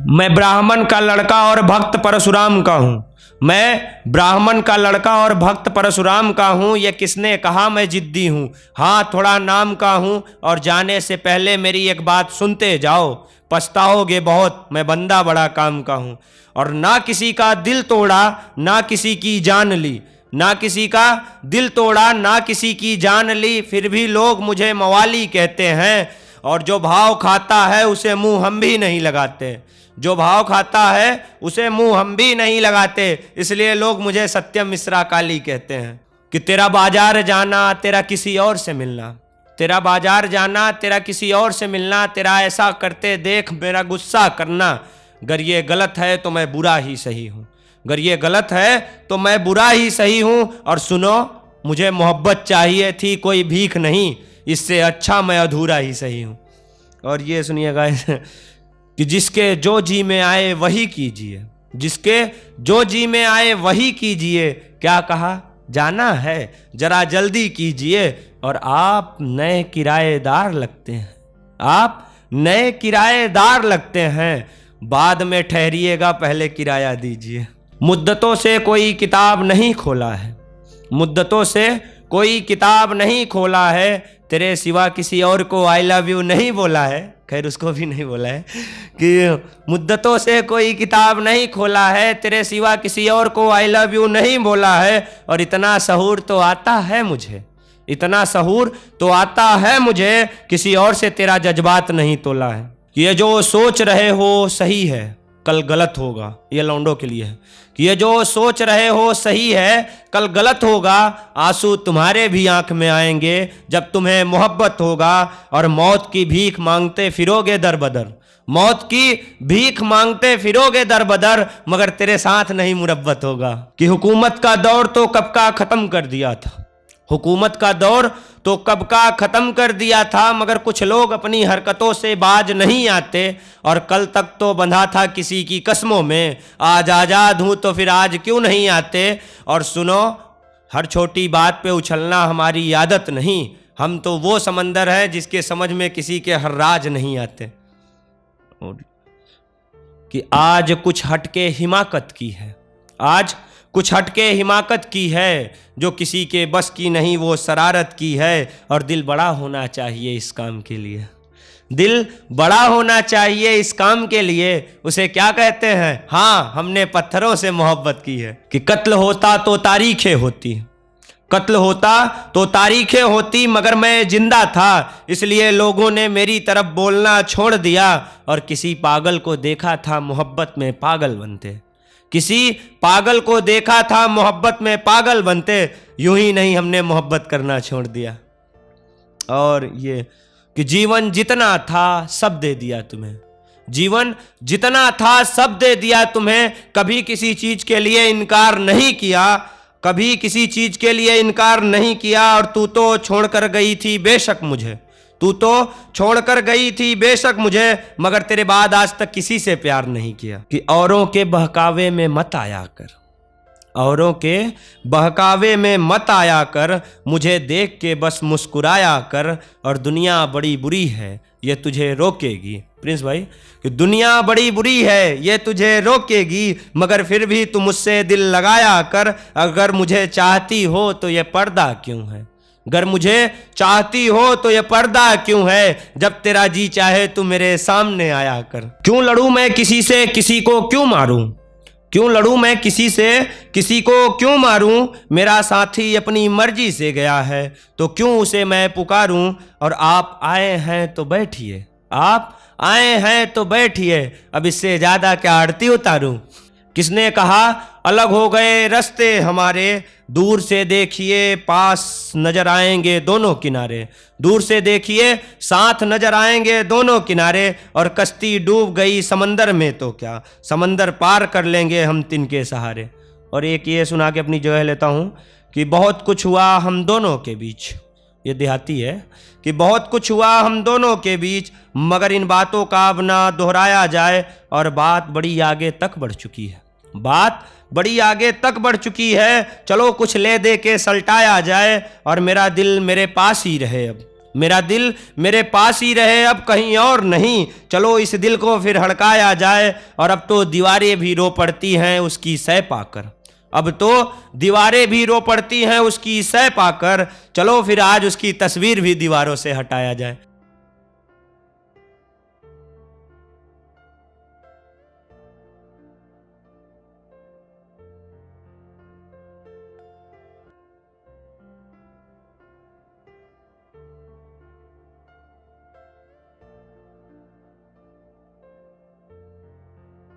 मैं ब्राह्मण का लड़का और भक्त परशुराम का हूँ। मैं ब्राह्मण का लड़का और भक्त परशुराम का हूँ। ये किसने कहा मैं जिद्दी हूँ। हाँ थोड़ा नाम का हूँ और जाने से पहले मेरी एक बात सुनते जाओ, पछताओगे बहुत, मैं बंदा बड़ा काम का हूँ। और ना किसी का दिल तोड़ा ना किसी की जान ली, ना किसी का दिल तोड़ा ना किसी की जान ली, फिर भी लोग मुझे मवाली कहते हैं। और जो भाव खाता है उसे मुंह हम भी नहीं लगाते, जो भाव खाता है उसे मुंह हम भी नहीं लगाते, इसलिए लोग मुझे सत्यम मिश्रा काली कहते हैं। कि तेरा बाजार जाना तेरा किसी और से मिलना, तेरा बाजार जाना तेरा किसी और से मिलना, तेरा ऐसा करते देख मेरा गुस्सा करना। अगर ये गलत है तो मैं बुरा ही सही हूँ, अगर ये गलत है तो मैं बुरा ही सही हूँ। और सुनो मुझे मोहब्बत चाहिए थी कोई भीख नहीं, इससे अच्छा मैं अधूरा ही सही हूँ। और ये सुनिएगा कि जिसके जो जी में आए वही कीजिए, जिसके जो जी में आए वही कीजिए। क्या कहा, जाना है जरा जल्दी कीजिए। और आप नए किराएदार लगते हैं, आप नए किराएदार लगते हैं, बाद में ठहरिएगा पहले किराया दीजिए। मुद्दतों से कोई किताब नहीं खोला है, मुद्दतों से कोई किताब नहीं खोला है, तेरे सिवा किसी और को आई लव यू नहीं बोला है। खैर उसको भी नहीं बोला है कि मुद्दतों से कोई किताब नहीं खोला है, तेरे सिवा किसी और को आई लव यू नहीं बोला है। और इतना सहूर तो आता है मुझे, इतना सहूर तो आता है मुझे, किसी और से तेरा जज्बात नहीं तोला है। ये जो सोच रहे हो सही है कल गलत होगा, ये लौंडों के लिए है। कि ये जो सोच रहे हो सही है कल गलत होगा, आंसू तुम्हारे भी आंख में आएंगे जब तुम्हें मोहब्बत होगा। और मौत की भीख मांगते फिरोगे दर बदर, मौत की भीख मांगते फिरोगे दर बदर, मगर तेरे साथ नहीं मुरब्बत होगा। कि हुकूमत का दौर तो कब का खत्म कर दिया था, हुकूमत का दौर तो कब का खत्म कर दिया था, मगर कुछ लोग अपनी हरकतों से बाज नहीं आते। और कल तक तो बंधा था किसी की कस्मों में, आज आज़ाद हूँ तो फिर आज क्यों नहीं आते। और सुनो हर छोटी बात पे उछलना हमारी आदत नहीं, हम तो वो समंदर हैं जिसके समझ में किसी के हर राज नहीं आते। और कि आज कुछ हटके हिमाकत की है, आज कुछ हटके हिमाकत की है, जो किसी के बस की नहीं वो शरारत की है। और दिल बड़ा होना चाहिए इस काम के लिए, दिल बड़ा होना चाहिए इस काम के लिए। उसे क्या कहते हैं, हाँ हमने पत्थरों से मोहब्बत की है। कि कत्ल होता तो तारीखें होती, कत्ल होता तो तारीखें होती, मगर मैं जिंदा था इसलिए लोगों ने मेरी तरफ बोलना छोड़ दिया। और किसी पागल को देखा था मोहब्बत में पागल बनते, किसी पागल को देखा था मोहब्बत में पागल बनते, यूं ही नहीं हमने मोहब्बत करना छोड़ दिया। और ये कि जीवन जितना था सब दे दिया तुम्हें, जीवन जितना था सब दे दिया तुम्हें, कभी किसी चीज के लिए इनकार नहीं किया, कभी किसी चीज के लिए इनकार नहीं किया। और तू तो छोड़कर गई थी बेशक मुझे, तू तो छोड़कर गई थी बेशक मुझे, मगर तेरे बाद आज तक किसी से प्यार नहीं किया। कि औरों के बहकावे में मत आया कर, औरों के बहकावे में मत आया कर, मुझे देख के बस मुस्कुराया कर। और दुनिया बड़ी बुरी है ये तुझे रोकेगी, प्रिंस भाई, कि दुनिया बड़ी बुरी है ये तुझे रोकेगी, मगर फिर भी तू मुझसे दिल लगाया कर। अगर मुझे चाहती हो तो ये पर्दा क्यों है, अगर मुझे चाहती हो तो ये पर्दा क्यों है, जब तेरा जी चाहे तू मेरे सामने आया कर। क्यों लड़ूं मैं किसी से किसी को क्यों मारूं, क्यों लड़ूं मैं किसी से किसी को क्यों मारूं, मेरा साथी अपनी मर्जी से गया है तो क्यों उसे मैं पुकारूं। और आप आए हैं तो बैठिए, आप आए हैं तो बैठिए, अब इससे ज्यादा क्या आरती उतारूं। किसने कहा अलग हो गए रास्ते हमारे, दूर से देखिए पास नजर आएंगे दोनों किनारे, दूर से देखिए साथ नजर आएंगे दोनों किनारे। और कश्ती डूब गई समंदर में तो क्या, समंदर पार कर लेंगे हम तिनके सहारे। और एक ये सुना के अपनी जगह लेता हूँ कि बहुत कुछ हुआ हम दोनों के बीच, ये देहाती है। कि बहुत कुछ हुआ हम दोनों के बीच, मगर इन बातों का अब ना दोहराया जाए। और बात बड़ी आगे तक बढ़ चुकी है, बात बड़ी आगे तक बढ़ चुकी है, चलो कुछ ले दे के सल्टाया जाए। और मेरा दिल मेरे पास ही रहे, अब मेरा दिल मेरे पास ही रहे, अब कहीं और नहीं। चलो इस दिल को फिर हड़काया जाए। और अब तो दीवारें भी रो पड़ती हैं उसकी सह पाकर, अब तो दीवारें भी रो पड़ती हैं उसकी सह पाकर। चलो फिर आज उसकी तस्वीर भी दीवारों से हटाया जाए।